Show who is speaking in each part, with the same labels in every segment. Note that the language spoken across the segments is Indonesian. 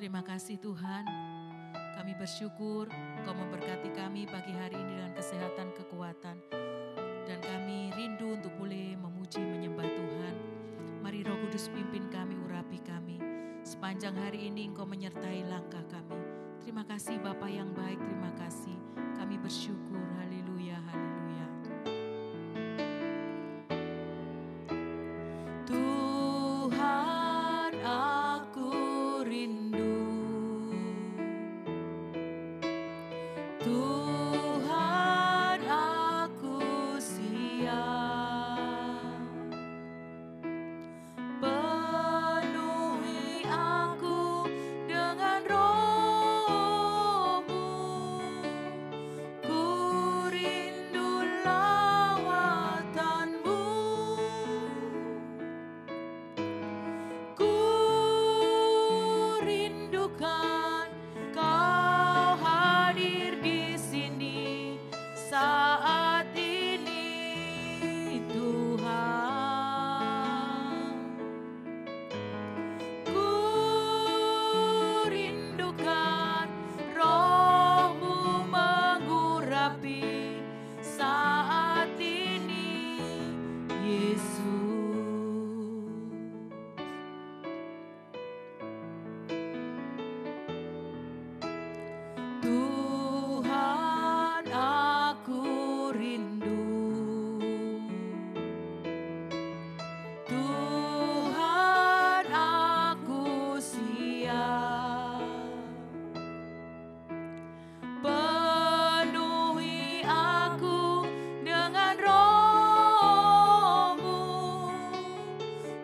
Speaker 1: Terima kasih Tuhan, kami bersyukur Engkau memberkati kami pagi hari ini dengan kesehatan, kekuatan. Dan kami rindu untuk boleh memuji, menyembah Tuhan. Mari Roh Kudus pimpin kami, urapi kami. Sepanjang hari ini Engkau menyertai langkah kami. Terima kasih Bapa yang baik, terima kasih. Kami bersyukur, haleluya, haleluya. Tuhan, aku rindu. Tuhan, aku siap. Penuhi aku dengan Roh-Mu. Ku rindu lawatan-Mu. Ku rindukan Kau hadir di sini saat ini, Tuhan. Ku rindukan Roh-Mu mengurapi saat ini, Yesus. Tuhan, aku rindu. Tuhan, aku siap. Penuhi aku dengan Roh-Mu.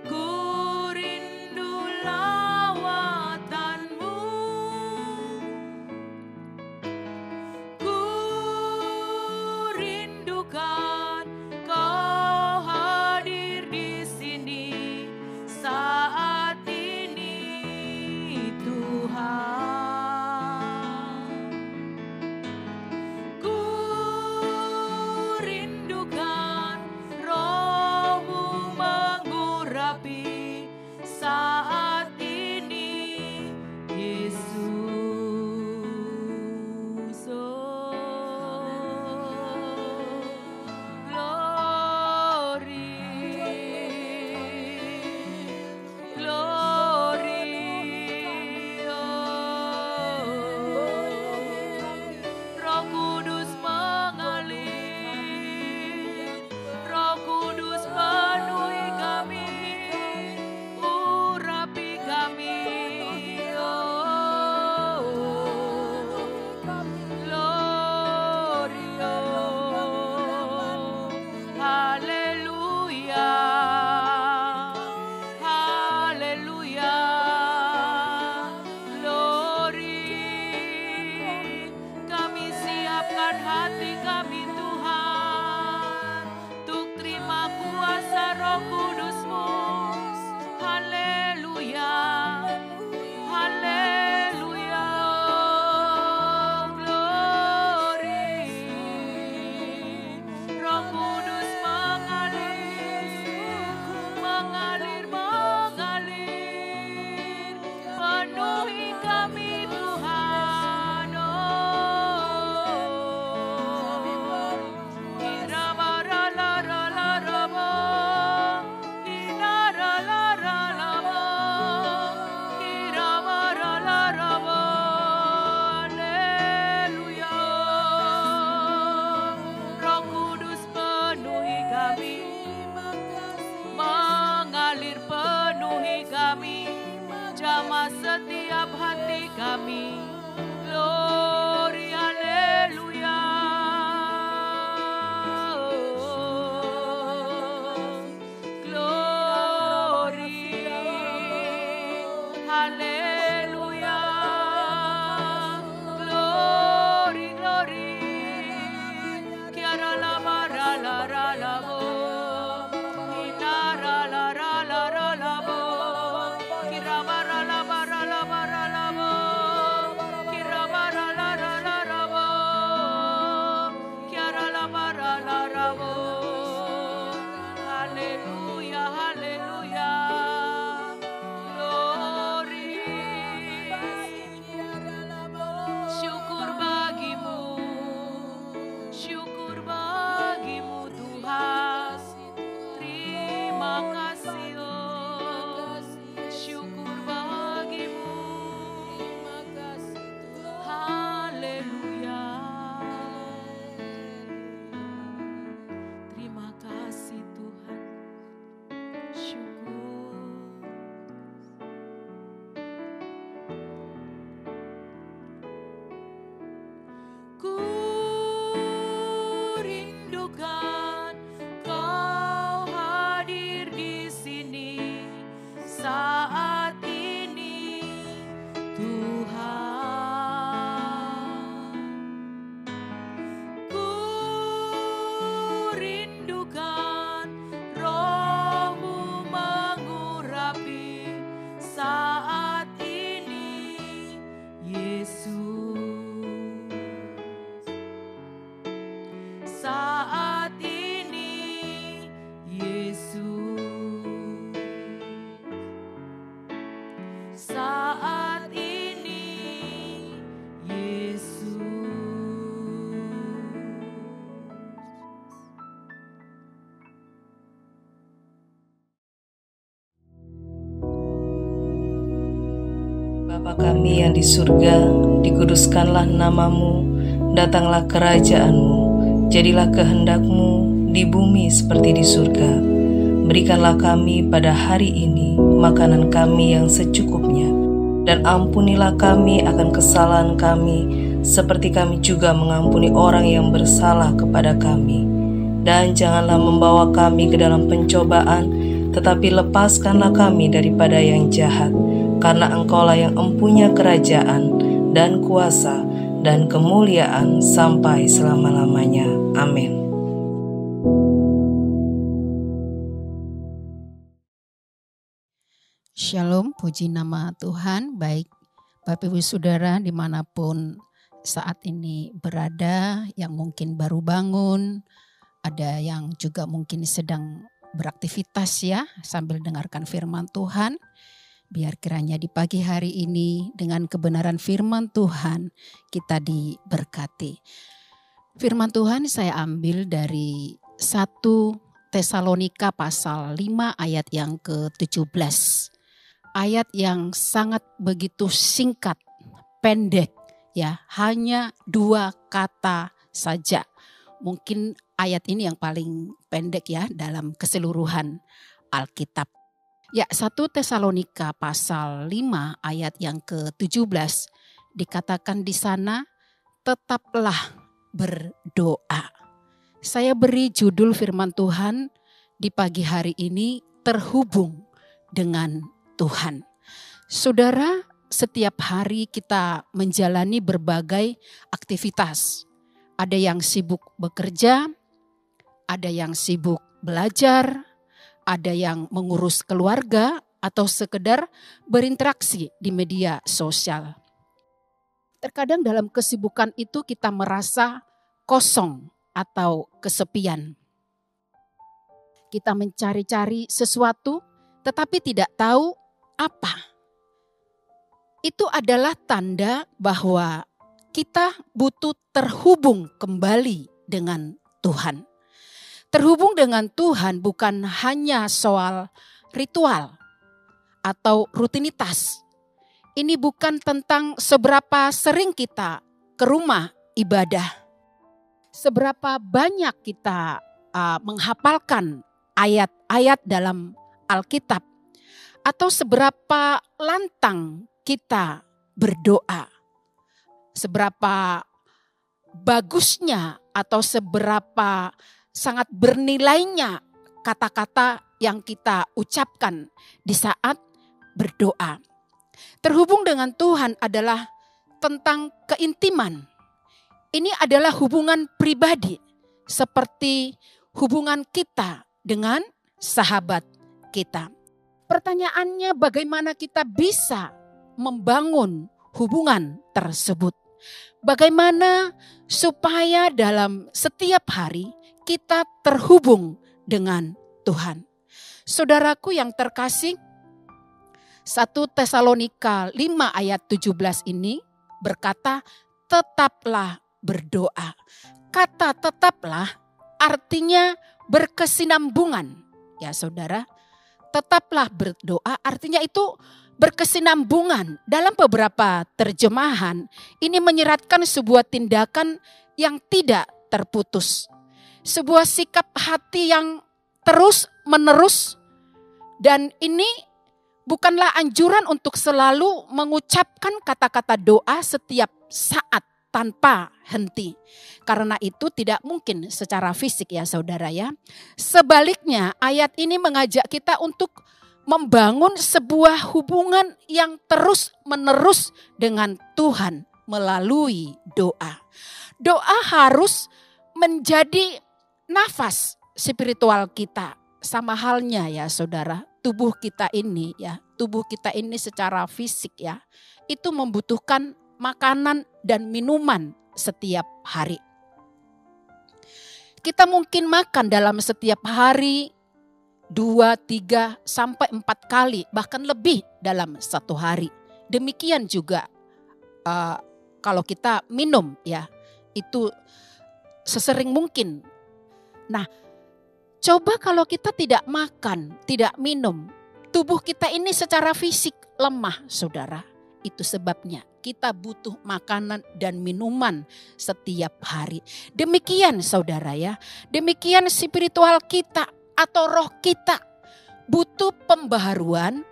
Speaker 1: Ku rindu lawatan-Mu. Ku rindukan Kau hadir di sini saat ini, Tuhan. Ku rindukan Roh-Mu mengurapi saat ini, Yesus. Roh Kudus mengalir, Roh Kudus penuhi kami, urapi kami, glory, haleluya, haleluya, glory. Kami siapkan hati kami Tuhan, untuk terima kuasa Roh Kudus-Mu. Haleluya, haleluya, glory. Roh Kudus mengalir, mengalir, mengalir, penuhi kami Tuhan. Roh Kudus penuhi kami, mengalir penuhi kami, jamah setiap hati kami. Glory, haleluya. Glory, haleluya. Glory, glory. Kiara lama ra la ra la mo. Inara la ra la ra la mo. Kira bara la bara la bara la mo. Kira bara la ra la ra mo. Kiara la bara la ra mo. Haleluya, haleluya. Glory.
Speaker 2: Bapa kami yang di surga, dikuduskanlah namamu, datanglah kerajaan-Mu, jadilah kehendak-Mu di bumi seperti di surga. Berikanlah kami pada hari ini makanan kami yang secukupnya, dan ampunilah kami akan kesalahan kami, seperti kami juga mengampuni orang yang bersalah kepada kami. Dan janganlah membawa kami ke dalam pencobaan, tetapi lepaskanlah kami daripada yang jahat. Karena Engkaulah yang empunya kerajaan dan kuasa dan kemuliaan sampai selama-lamanya. Amin.
Speaker 3: Shalom, puji nama Tuhan. Baik Bapak Ibu Saudara dimanapun saat ini berada, yang mungkin baru bangun, ada yang juga mungkin sedang beraktivitas ya sambil dengarkan firman Tuhan. Biar kiranya di pagi hari ini dengan kebenaran firman Tuhan kita diberkati. Firman Tuhan saya ambil dari 1 Tesalonika pasal 5 ayat yang ke-17. Ayat yang sangat begitu singkat, pendek ya, hanya 2 kata saja. Mungkin ayat ini yang paling pendek ya dalam keseluruhan Alkitab. Ya, 1 Tesalonika pasal 5 ayat yang ke-17 dikatakan di sana, tetaplah berdoa. Saya beri judul firman Tuhan di pagi hari ini, terhubung dengan Tuhan. Saudara, setiap hari kita menjalani berbagai aktivitas. Ada yang sibuk bekerja, ada yang sibuk belajar, ada yang mengurus keluarga atau sekedar berinteraksi di media sosial. Terkadang dalam kesibukan itu kita merasa kosong atau kesepian. Kita mencari-cari sesuatu tetapi tidak tahu apa. Itu adalah tanda bahwa kita butuh terhubung kembali dengan Tuhan. Terhubung dengan Tuhan bukan hanya soal ritual atau rutinitas. Ini bukan tentang seberapa sering kita ke rumah ibadah. Seberapa banyak kita menghafalkan ayat-ayat dalam Alkitab. Atau seberapa lantang kita berdoa. Seberapa bagusnya atau seberapa sangat bernilainya kata-kata yang kita ucapkan di saat berdoa. Terhubung dengan Tuhan adalah tentang keintiman. Ini adalah hubungan pribadi seperti hubungan kita dengan sahabat kita. Pertanyaannya, bagaimana kita bisa membangun hubungan tersebut? Bagaimana supaya dalam setiap hari kita terhubung dengan Tuhan. Saudaraku yang terkasih, 1 Tesalonika 5 ayat 17 ini berkata, tetaplah berdoa. Kata tetaplah artinya berkesinambungan. Ya saudara, tetaplah berdoa artinya itu berkesinambungan. Dalam beberapa terjemahan ini menyeratkan sebuah tindakan yang tidak terputus. Sebuah sikap hati yang terus menerus, dan ini bukanlah anjuran untuk selalu mengucapkan kata-kata doa setiap saat tanpa henti. Karena itu tidak mungkin secara fisik ya saudara ya. Sebaliknya ayat ini mengajak kita untuk membangun sebuah hubungan yang terus-menerus dengan Tuhan melalui doa. Doa harus menjadi nafas spiritual kita. Sama halnya ya saudara, tubuh kita ini secara fisik ya, itu membutuhkan makanan dan minuman setiap hari. Kita mungkin makan dalam setiap hari 2, 3, sampai 4 kali, bahkan lebih dalam satu hari. Demikian juga kalau kita minum ya, itu sesering mungkin. Nah, coba kalau kita tidak makan, tidak minum, tubuh kita ini secara fisik lemah saudara. Itu sebabnya kita butuh makanan dan minuman setiap hari. Demikian saudara ya, demikian spiritual kita atau roh kita butuh pembaharuan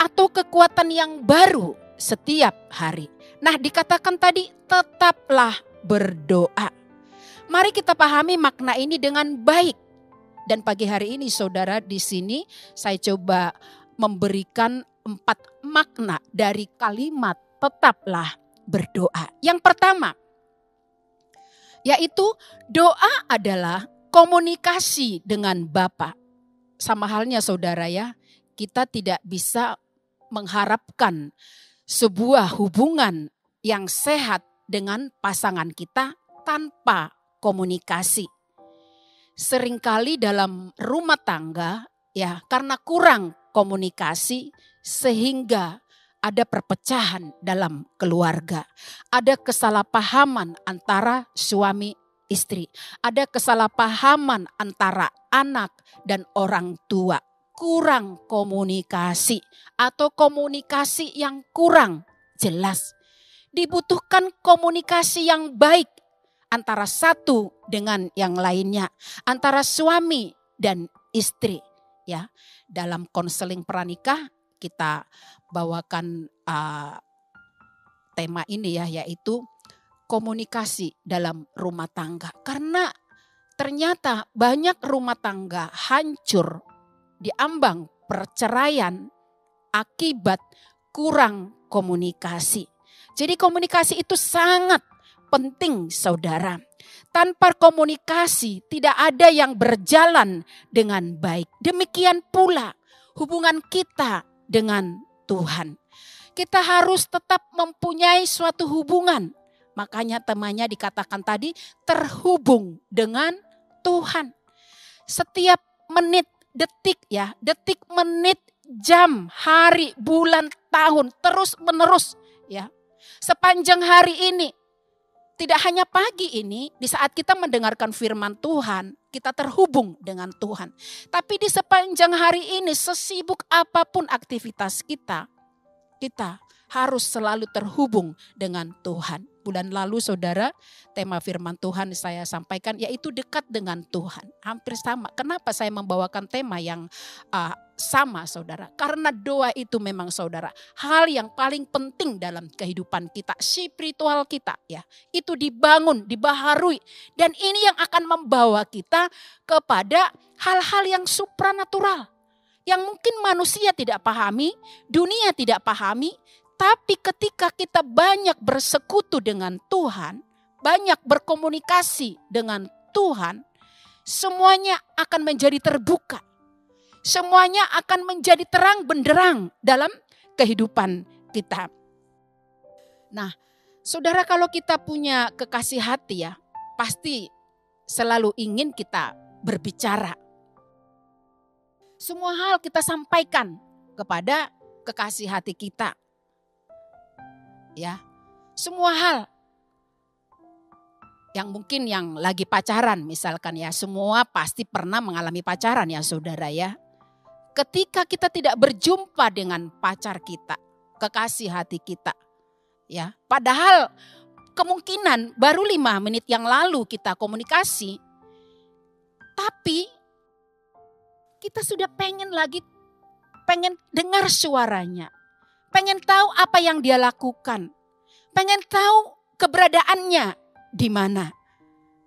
Speaker 3: atau kekuatan yang baru setiap hari. Nah, dikatakan tadi tetaplah berdoa. Mari kita pahami makna ini dengan baik. Dan pagi hari ini saudara, di sini saya coba memberikan 4 makna dari kalimat tetaplah berdoa. Yang pertama, yaitu doa adalah komunikasi dengan Bapa. Sama halnya saudara ya, kita tidak bisa mengharapkan sebuah hubungan yang sehat dengan pasangan kita tanpa komunikasi. Seringkali dalam rumah tangga ya, karena kurang komunikasi sehingga ada perpecahan dalam keluarga. Ada kesalahpahaman antara suami istri. Ada kesalahpahaman antara anak dan orang tua. Kurang komunikasi atau komunikasi yang kurang jelas. Dibutuhkan komunikasi yang baik antara satu dengan yang lainnya, antara suami dan istri ya. Dalam konseling pranikah kita bawakan tema ini ya, yaitu komunikasi dalam rumah tangga. Karena ternyata banyak rumah tangga hancur di ambang perceraian akibat kurang komunikasi. Jadi komunikasi itu sangat penting saudara. Tanpa komunikasi tidak ada yang berjalan dengan baik. Demikian pula hubungan kita dengan Tuhan. Kita harus tetap mempunyai suatu hubungan. Makanya temanya dikatakan tadi terhubung dengan Tuhan. Setiap menit, detik ya, detik, menit, jam, hari, bulan, tahun, terus menerus ya. Sepanjang hari ini, tidak hanya pagi ini, di saat kita mendengarkan firman Tuhan, kita terhubung dengan Tuhan. Tapi di sepanjang hari ini, sesibuk apapun aktivitas kita, kita harus selalu terhubung dengan Tuhan. Bulan lalu saudara, tema firman Tuhan saya sampaikan yaitu dekat dengan Tuhan. Hampir sama. Kenapa saya membawakan tema yang sama saudara? Karena doa itu memang saudara, hal yang paling penting dalam kehidupan kita, spiritual kita ya. Itu dibangun, dibaharui. Dan ini yang akan membawa kita kepada hal-hal yang supranatural. Yang mungkin manusia tidak pahami, dunia tidak pahami. Tapi ketika kita banyak bersekutu dengan Tuhan, banyak berkomunikasi dengan Tuhan, semuanya akan menjadi terbuka. Semuanya akan menjadi terang benderang dalam kehidupan kita. Nah, saudara, kalau kita punya kekasih hati ya, pasti selalu ingin kita berbicara. Semua hal kita sampaikan kepada kekasih hati kita. Ya, semua hal yang mungkin yang lagi pacaran misalkan ya, semua pasti pernah mengalami pacaran ya saudara ya. Ketika kita tidak berjumpa dengan pacar kita, kekasih hati kita ya, padahal kemungkinan baru 5 menit yang lalu kita komunikasi, tapi kita sudah pengen dengar suaranya. Pengen tahu apa yang dia lakukan. Pengen tahu keberadaannya di mana.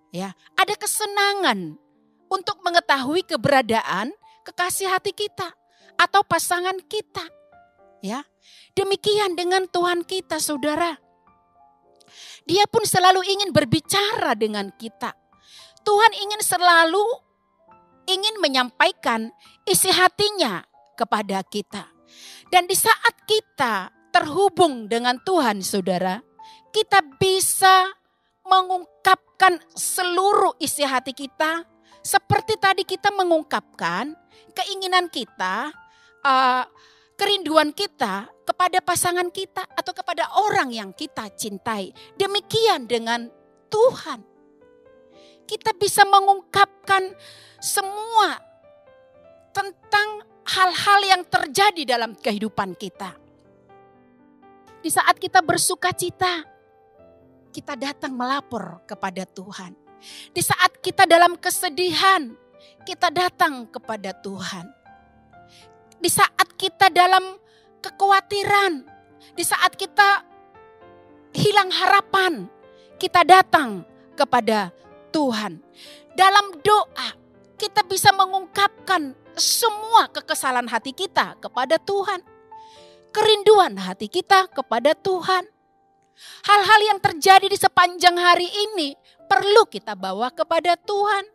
Speaker 3: Ya, ada kesenangan untuk mengetahui keberadaan kekasih hati kita. atau pasangan kita. Ya, demikian dengan Tuhan kita, saudara. Dia pun selalu ingin berbicara dengan kita. Tuhan ingin menyampaikan isi hatinya kepada kita. Dan di saat kita terhubung dengan Tuhan, saudara, kita bisa mengungkapkan seluruh isi hati kita. Seperti tadi kita mengungkapkan keinginan kita, kerinduan kita kepada pasangan kita atau kepada orang yang kita cintai. Demikian dengan Tuhan. Kita bisa mengungkapkan semua tentang hal-hal yang terjadi dalam kehidupan kita. Di saat kita bersuka cita, kita datang melapor kepada Tuhan. Di saat kita dalam kesedihan, kita datang kepada Tuhan. Di saat kita dalam kekhawatiran, di saat kita hilang harapan, kita datang kepada Tuhan. Dalam doa, kita bisa mengungkapkan semua kekesalan hati kita kepada Tuhan. Kerinduan hati kita kepada Tuhan. Hal-hal yang terjadi di sepanjang hari ini perlu kita bawa kepada Tuhan.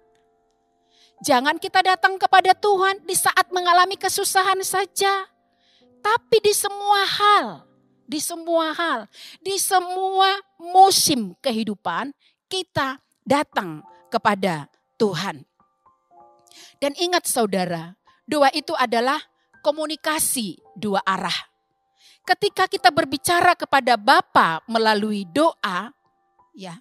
Speaker 3: Jangan kita datang kepada Tuhan di saat mengalami kesusahan saja. Tapi di semua hal, di semua musim kehidupan kita datang kepada Tuhan. Dan ingat saudara, doa itu adalah komunikasi dua arah. Ketika kita berbicara kepada Bapa melalui doa, ya.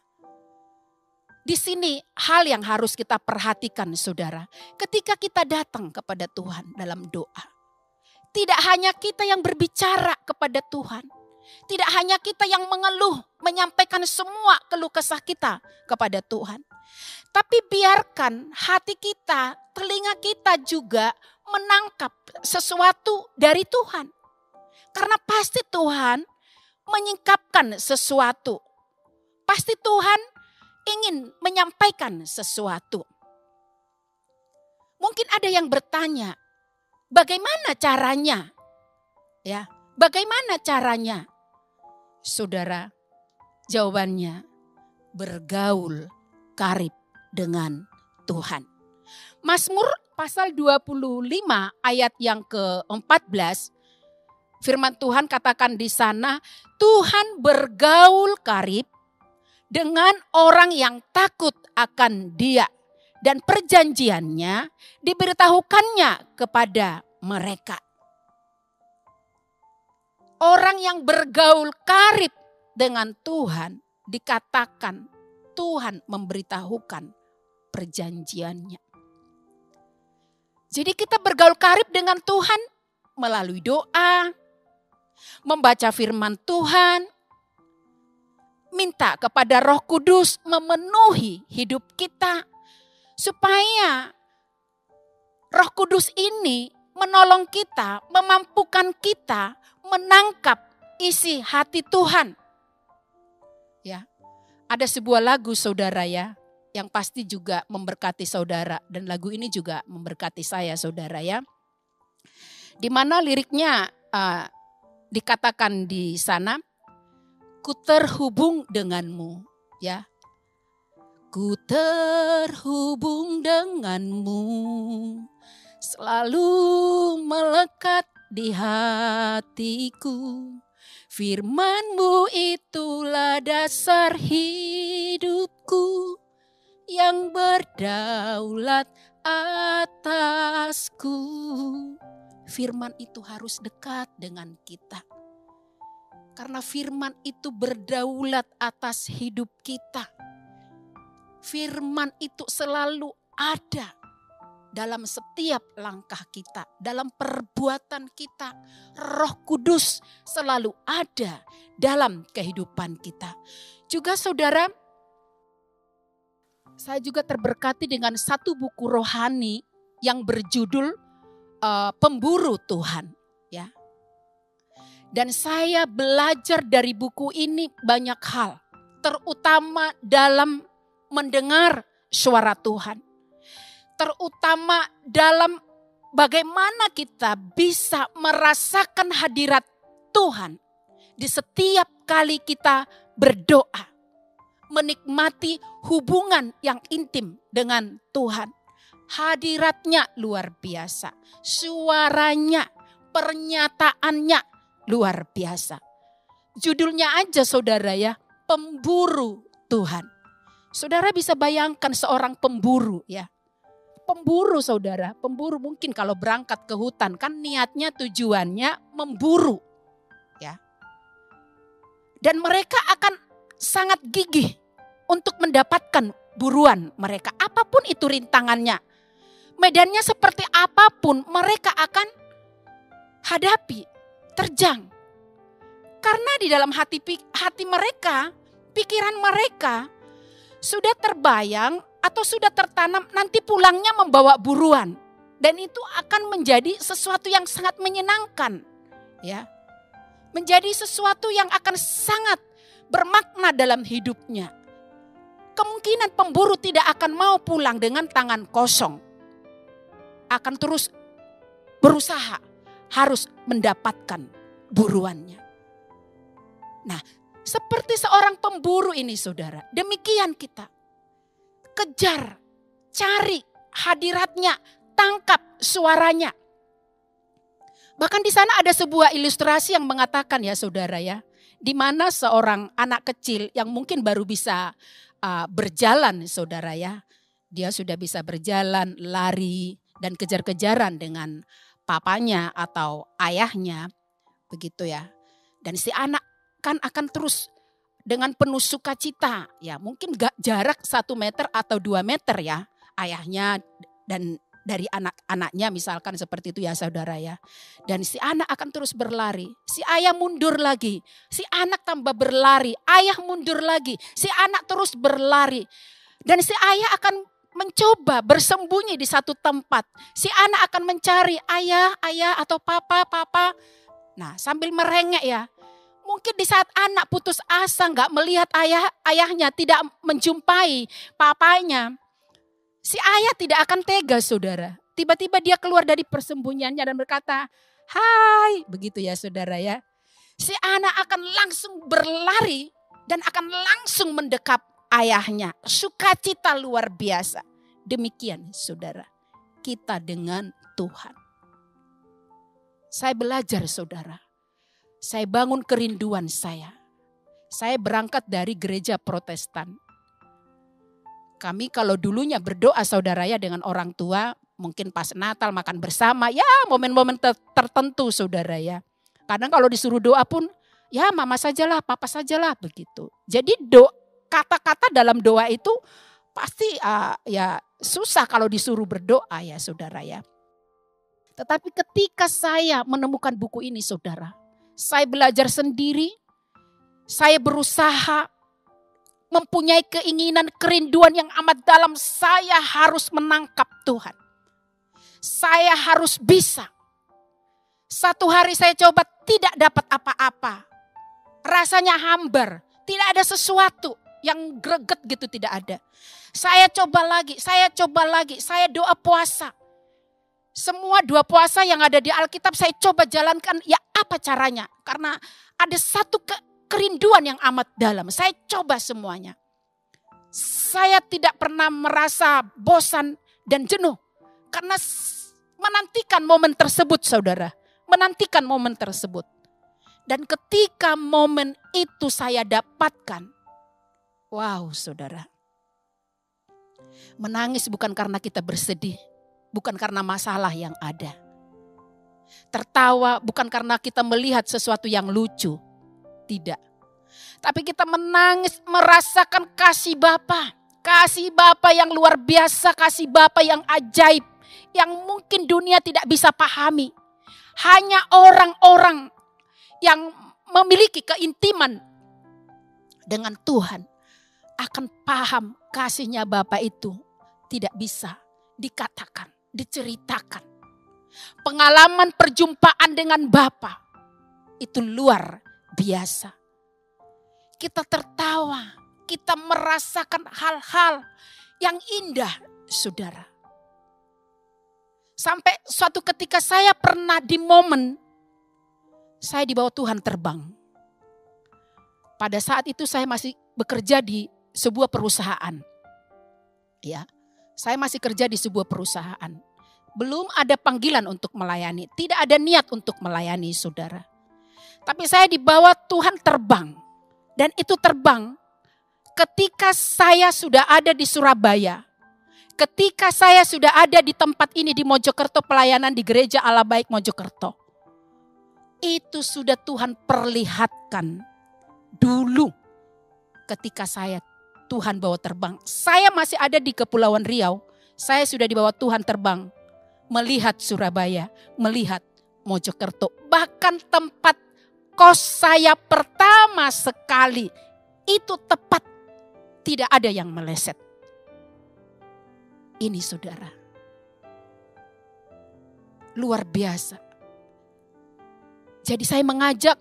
Speaker 3: Di sini hal yang harus kita perhatikan, saudara. Ketika kita datang kepada Tuhan dalam doa, tidak hanya kita yang berbicara kepada Tuhan, tidak hanya kita yang mengeluh, menyampaikan semua keluh kesah kita kepada Tuhan. Tapi biarkan hati kita, telinga kita juga menangkap sesuatu dari Tuhan. Karena pasti Tuhan menyingkapkan sesuatu. Pasti Tuhan ingin menyampaikan sesuatu. Mungkin ada yang bertanya, bagaimana caranya? Ya, bagaimana caranya? Saudara, jawabannya bergaul karib dengan Tuhan. Mazmur pasal 25 ayat yang ke-14, firman Tuhan katakan di sana, Tuhan bergaul karib dengan orang yang takut akan Dia, dan perjanjiannya diberitahukannya kepada mereka. Orang yang bergaul karib dengan Tuhan dikatakan Tuhan memberitahukan perjanjiannya. Jadi kita bergaul karib dengan Tuhan melalui doa, membaca firman Tuhan, minta kepada Roh Kudus memenuhi hidup kita, supaya Roh Kudus ini menolong kita, memampukan kita menangkap isi hati Tuhan. Ya, ada sebuah lagu saudara ya, yang pasti juga memberkati saudara, dan lagu ini juga memberkati saya saudara ya. Di mana liriknya dikatakan di sana, ku terhubung denganmu, ya. Ku terhubung denganmu, selalu melekat di hatiku. Firman-Mu itulah dasar hidupku, yang berdaulat atasku. Firman itu harus dekat dengan kita. Karena firman itu berdaulat atas hidup kita. Firman itu selalu ada dalam setiap langkah kita, dalam perbuatan kita. Roh Kudus selalu ada dalam kehidupan kita. Juga saudara, saya juga terberkati dengan satu buku rohani yang berjudul Pemburu Tuhan, ya. Dan saya belajar dari buku ini banyak hal, terutama dalam mendengar suara Tuhan, terutama dalam bagaimana kita bisa merasakan hadirat Tuhan di setiap kali kita berdoa. Menikmati hubungan yang intim dengan Tuhan. Hadiratnya luar biasa. Suaranya, pernyataannya luar biasa. Judulnya aja saudara ya, pemburu Tuhan. Saudara bisa bayangkan seorang pemburu ya. Pemburu saudara, pemburu mungkin kalau berangkat ke hutan kan niatnya tujuannya memburu. Ya. Dan mereka akan sangat gigih untuk mendapatkan buruan mereka. Apapun itu rintangannya. Medannya seperti apapun mereka akan hadapi, terjang. Karena di dalam hati mereka, pikiran mereka sudah terbayang atau sudah tertanam nanti pulangnya membawa buruan. Dan itu akan menjadi sesuatu yang sangat menyenangkan. Ya. Menjadi sesuatu yang akan sangat bermakna dalam hidupnya. Kemungkinan pemburu tidak akan mau pulang dengan tangan kosong. Akan terus berusaha harus mendapatkan buruannya. Nah, seperti seorang pemburu ini saudara, demikian kita. Kejar, cari hadiratnya, tangkap suaranya. Bahkan di sana ada sebuah ilustrasi yang mengatakan ya saudara ya, di mana seorang anak kecil yang mungkin baru bisa berjalan saudara ya. Dia sudah bisa berjalan, lari dan kejar-kejaran dengan papanya atau ayahnya. Begitu ya. Dan si anak kan akan terus dengan penuh sukacita. Ya mungkin gak jarak 1 meter atau 2 meter ya. Ayahnya dan dari anak-anaknya misalkan seperti itu ya saudara ya. Dan si anak akan terus berlari. Si ayah mundur lagi. Si anak tambah berlari. Ayah mundur lagi. Si anak terus berlari. Dan si ayah akan mencoba bersembunyi di satu tempat. Si anak akan mencari ayah atau papa. Nah sambil merengek ya. Mungkin di saat anak putus asa gak melihat ayahnya, tidak menjumpai papanya. Si ayah tidak akan tega saudara. Tiba-tiba dia keluar dari persembunyiannya dan berkata, hai, begitu ya saudara ya. Si anak akan langsung berlari dan akan langsung mendekap ayahnya. Sukacita luar biasa. Demikian saudara, kita dengan Tuhan. Saya belajar saudara. Saya bangun kerinduan saya. Saya berangkat dari gereja Protestan. Kami kalau dulunya berdoa saudara ya dengan orang tua, mungkin pas Natal makan bersama, ya momen-momen tertentu saudara ya. Kadang kalau disuruh doa pun, ya mama sajalah, papa sajalah begitu. Jadi kata-kata dalam doa itu pasti ya susah kalau disuruh berdoa ya saudara ya. Tetapi ketika saya menemukan buku ini saudara, saya belajar sendiri, saya berusaha mempunyai keinginan, kerinduan yang amat dalam. Saya harus menangkap Tuhan. Saya harus bisa. Satu hari saya coba tidak dapat apa-apa. Rasanya hambar. Tidak ada sesuatu yang greget gitu, tidak ada. Saya coba lagi. Saya doa puasa. Semua doa puasa yang ada di Alkitab saya coba jalankan. Ya apa caranya? Karena ada satu kerinduan yang amat dalam. Saya coba semuanya. Saya tidak pernah merasa bosan dan jenuh. Karena menantikan momen tersebut saudara. Menantikan momen tersebut. Dan ketika momen itu saya dapatkan. Wow saudara. Menangis bukan karena kita bersedih. Bukan karena masalah yang ada. Tertawa bukan karena kita melihat sesuatu yang lucu. Tidak. Tapi kita menangis merasakan kasih Bapa. Kasih Bapa yang luar biasa. Kasih Bapa yang ajaib. Yang mungkin dunia tidak bisa pahami. Hanya orang-orang yang memiliki keintiman dengan Tuhan akan paham kasihnya Bapa itu tidak bisa dikatakan, diceritakan. Pengalaman perjumpaan dengan Bapa itu luar biasa. Kita tertawa, kita merasakan hal-hal yang indah, saudara. Sampai suatu ketika saya pernah di momen saya dibawa Tuhan terbang. Pada saat itu saya masih bekerja di sebuah perusahaan. Ya, saya masih kerja di sebuah perusahaan. Belum ada panggilan untuk melayani, tidak ada niat untuk melayani saudara. Tapi saya dibawa Tuhan terbang. Dan itu terbang ketika saya sudah ada di Surabaya. Ketika saya sudah ada di tempat ini di Mojokerto, pelayanan di Gereja Allah Baik Mojokerto. Itu sudah Tuhan perlihatkan dulu ketika Tuhan bawa terbang. Saya masih ada di Kepulauan Riau. Saya sudah dibawa Tuhan terbang. Melihat Surabaya, melihat Mojokerto. Bahkan tempat kos saya pertama sekali. Itu tepat, tidak ada yang meleset. Ini saudara, luar biasa. Jadi saya mengajak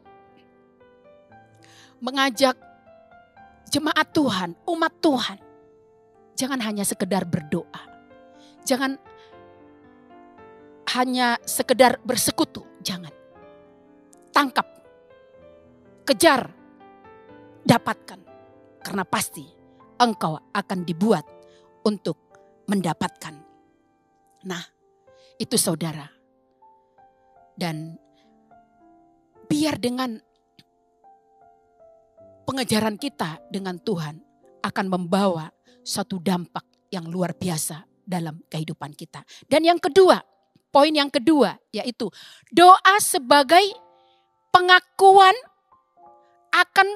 Speaker 3: jemaat Tuhan, umat Tuhan. Jangan hanya sekedar berdoa. Jangan hanya sekedar bersekutu. Jangan. Tangkap, kejar, dapatkan. Karena pasti engkau akan dibuat untuk mendapatkan. Nah, itu saudara. Dan biar dengan pengejaran kita dengan Tuhan akan membawa suatu dampak yang luar biasa dalam kehidupan kita. Dan yang kedua, poin yang kedua yaitu doa sebagai pengakuan akan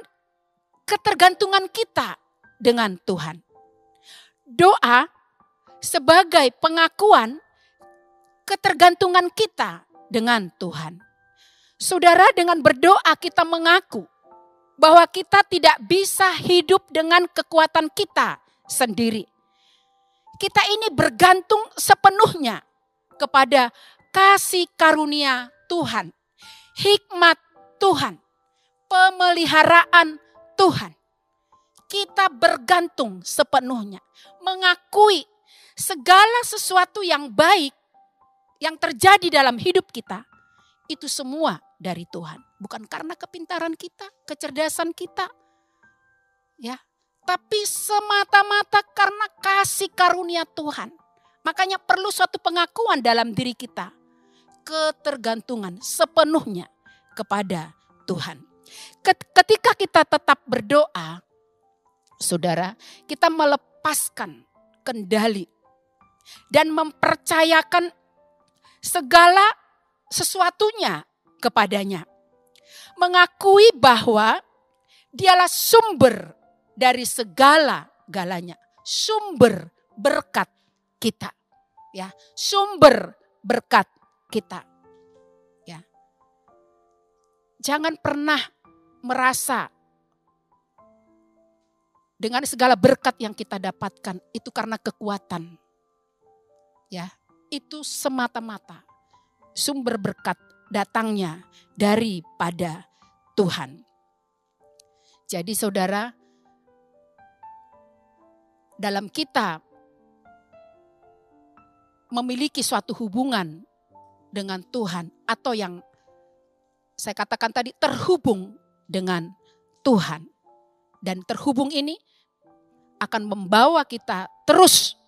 Speaker 3: ketergantungan kita dengan Tuhan. Doa sebagai pengakuan ketergantungan kita dengan Tuhan. Saudara, dengan berdoa kita mengaku bahwa kita tidak bisa hidup dengan kekuatan kita sendiri. Kita ini bergantung sepenuhnya kepada kasih karunia Tuhan, hikmat Tuhan, pemeliharaan Tuhan. Kita bergantung sepenuhnya, mengakui segala sesuatu yang baik yang terjadi dalam hidup kita, itu semua dari Tuhan. Bukan karena kepintaran kita, kecerdasan kita, ya, tapi semata-mata karena kasih karunia Tuhan. Makanya perlu suatu pengakuan dalam diri kita, ketergantungan sepenuhnya kepada Tuhan. Ketika kita tetap berdoa, saudara, kita melepaskan kendali dan mempercayakan segala sesuatunya kepadanya. Mengakui bahwa dialah sumber dari segala-galanya. Sumber berkat kita. Ya, sumber berkat kita. Ya. Jangan pernah merasa dengan segala berkat yang kita dapatkan itu karena kekuatan. Ya, itu semata-mata sumber berkat datangnya daripada Tuhan. Jadi saudara, dalam kita memiliki suatu hubungan dengan Tuhan atau yang saya katakan tadi terhubung dengan Tuhan. Dan terhubung ini akan membawa kita terus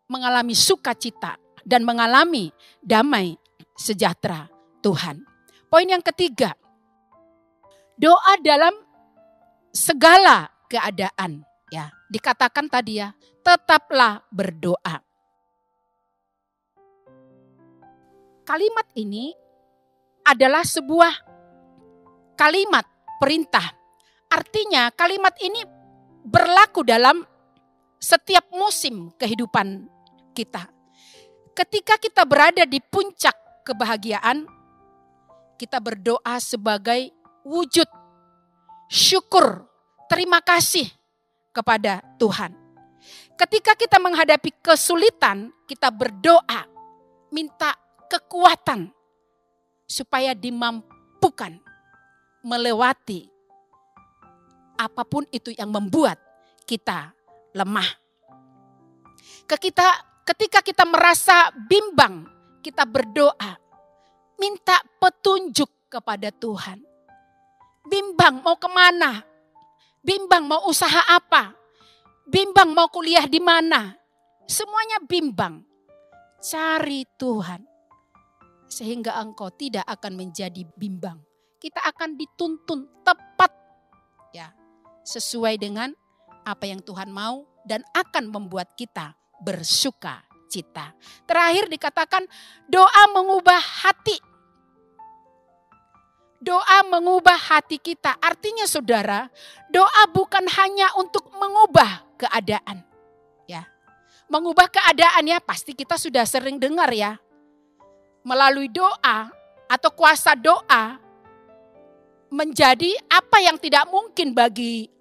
Speaker 3: mengalami sukacita dan mengalami damai sejahtera Tuhan. Poin yang ketiga, doa dalam segala keadaan. Ya, dikatakan tadi ya, tetaplah berdoa. Kalimat ini adalah sebuah kalimat perintah. Artinya kalimat ini berlaku dalam setiap musim kehidupan kita. Ketika kita berada di puncak kebahagiaan, kita berdoa sebagai wujud syukur, terima kasih kepada Tuhan. Ketika kita menghadapi kesulitan, kita berdoa, minta kekuatan supaya dimampukan melewati apapun itu yang membuat kita lemah. ketika kita merasa bimbang, kita berdoa, minta petunjuk kepada Tuhan. Bimbang mau kemana? Bimbang mau usaha apa? Bimbang mau kuliah di mana? Semuanya bimbang. Cari Tuhan. Sehingga engkau tidak akan menjadi bimbang. Kita akan dituntun tepat ya, sesuai dengan apa yang Tuhan mau dan akan membuat kita bersuka cita. Terakhir dikatakan doa mengubah hati. Doa mengubah hati kita. Artinya saudara, doa bukan hanya untuk mengubah keadaan. Ya. Mengubah keadaan ya pasti kita sudah sering dengar ya. Melalui doa atau kuasa doa menjadi apa yang tidak mungkin bagi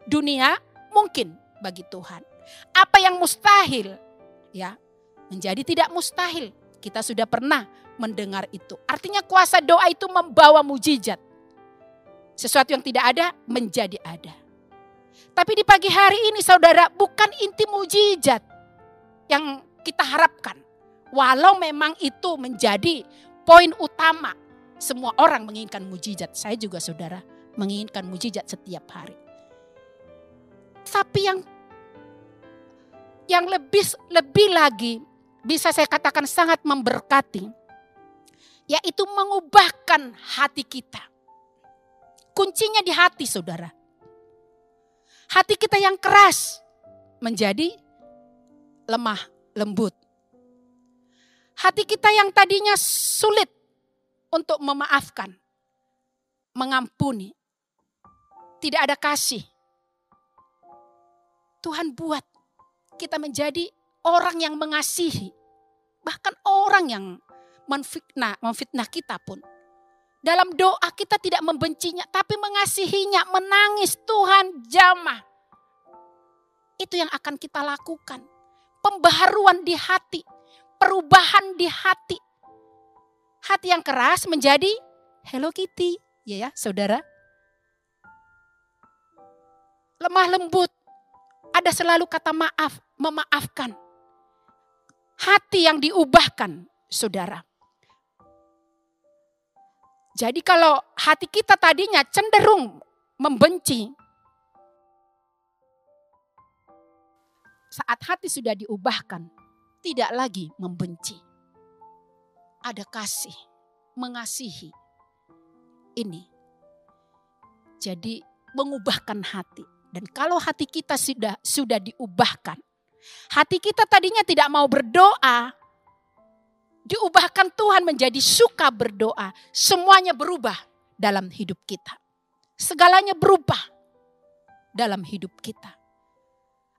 Speaker 3: dunia, mungkin bagi Tuhan. Apa yang mustahil ya menjadi tidak mustahil. Kita sudah pernah mendengar itu. Artinya kuasa doa itu membawa mujizat. Sesuatu yang tidak ada menjadi ada. Tapi di pagi hari ini saudara, bukan inti mujizat yang kita harapkan. Walau memang itu menjadi poin utama. Semua orang menginginkan mujizat. Saya juga saudara menginginkan mujizat setiap hari. Tapi yang lebih lagi bisa saya katakan sangat memberkati, yaitu mengubahkan hati kita. Kuncinya di hati saudara. Hati kita yang keras menjadi lemah lembut. Hati kita yang tadinya sulit untuk memaafkan, mengampuni, tidak ada kasih. Tuhan buat kita menjadi orang yang mengasihi. Bahkan orang yang memfitnah kita pun. Dalam doa kita tidak membencinya, tapi mengasihinya, menangis. Tuhan jamah. Itu yang akan kita lakukan. Pembaharuan di hati, perubahan di hati. Hati yang keras menjadi Hello Kitty, ya saudara. Lemah lembut, ada selalu kata maaf, memaafkan. Hati yang diubahkan, saudara. Jadi kalau hati kita tadinya cenderung membenci, saat hati sudah diubahkan, tidak lagi membenci. Ada kasih, mengasihi. Ini. Jadi mengubahkan hati. Dan kalau hati kita sudah diubahkan, hati kita tadinya tidak mau berdoa, diubahkan Tuhan menjadi suka berdoa. Semuanya berubah dalam hidup kita. Segalanya berubah dalam hidup kita.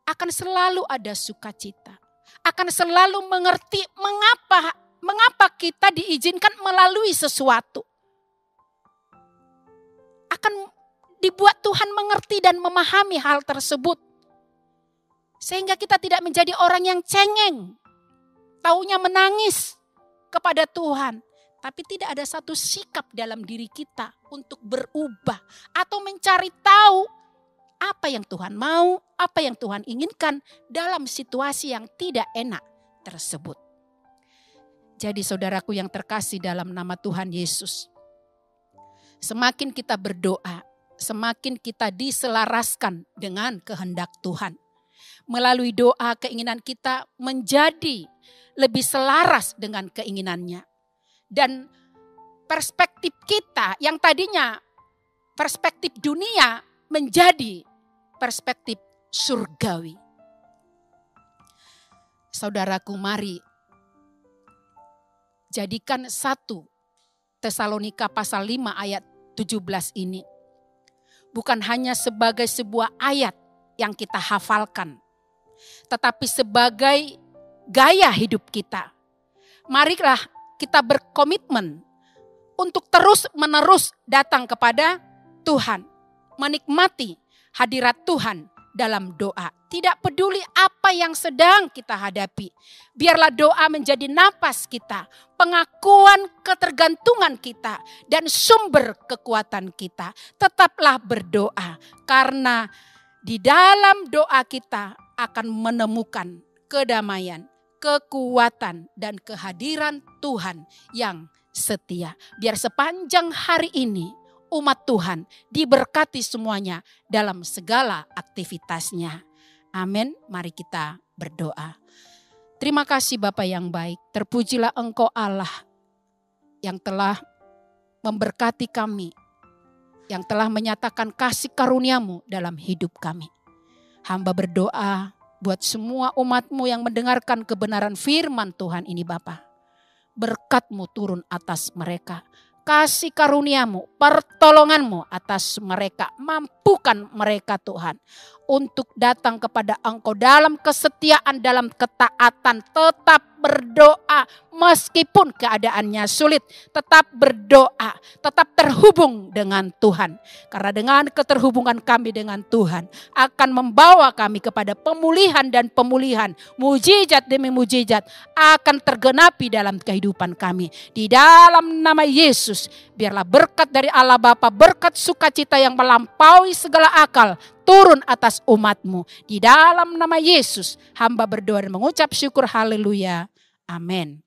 Speaker 3: Akan selalu ada sukacita. Akan selalu mengerti mengapa kita diizinkan melalui sesuatu. Akan dibuat Tuhan mengerti dan memahami hal tersebut. Sehingga kita tidak menjadi orang yang cengeng. Taunya menangis kepada Tuhan. Tapi tidak ada satu sikap dalam diri kita untuk berubah. Atau mencari tahu apa yang Tuhan mau, apa yang Tuhan inginkan dalam situasi yang tidak enak tersebut. Jadi saudaraku yang terkasih dalam nama Tuhan Yesus. Semakin kita berdoa, semakin kita diselaraskan dengan kehendak Tuhan. Melalui doa keinginan kita menjadi lebih selaras dengan keinginannya. Dan perspektif kita yang tadinya perspektif dunia menjadi perspektif surgawi. Saudaraku, mari jadikan 1 Tesalonika pasal 5 ayat 17 ini bukan hanya sebagai sebuah ayat yang kita hafalkan, tetapi sebagai gaya hidup kita. Marilah kita berkomitmen untuk terus-menerus datang kepada Tuhan, menikmati hadirat Tuhan dalam doa. Tidak peduli apa yang sedang kita hadapi. Biarlah doa menjadi napas kita, pengakuan ketergantungan kita, dan sumber kekuatan kita. Tetaplah berdoa, karena di dalam doa kita akan menemukan kedamaian, kekuatan, dan kehadiran Tuhan yang setia. Biar sepanjang hari ini umat Tuhan diberkati semuanya dalam segala aktivitasnya. Amin. Mari kita berdoa. Terima kasih Bapa yang baik. Terpujilah Engkau Allah yang telah memberkati kami, yang telah menyatakan kasih karunia-Mu dalam hidup kami. Hamba berdoa buat semua umat-Mu yang mendengarkan kebenaran firman Tuhan ini Bapa. Berkat-Mu turun atas mereka. Kasih karunia-Mu, pertolongan-Mu atas mereka. Mampukan mereka Tuhan untuk datang kepada Engkau dalam kesetiaan, dalam ketaatan. Tetap berdoa meskipun keadaannya sulit. Tetap berdoa, tetap terhubung dengan Tuhan. Karena dengan keterhubungan kami dengan Tuhan akan membawa kami kepada pemulihan dan pemulihan. Mujizat demi mujizat akan tergenapi dalam kehidupan kami. Di dalam nama Yesus, biarlah berkat dari Allah Bapa, berkat sukacita yang melampaui segala akal turun atas umat-Mu. Di dalam nama Yesus hamba berdoa dan mengucap syukur. Haleluya. Amin.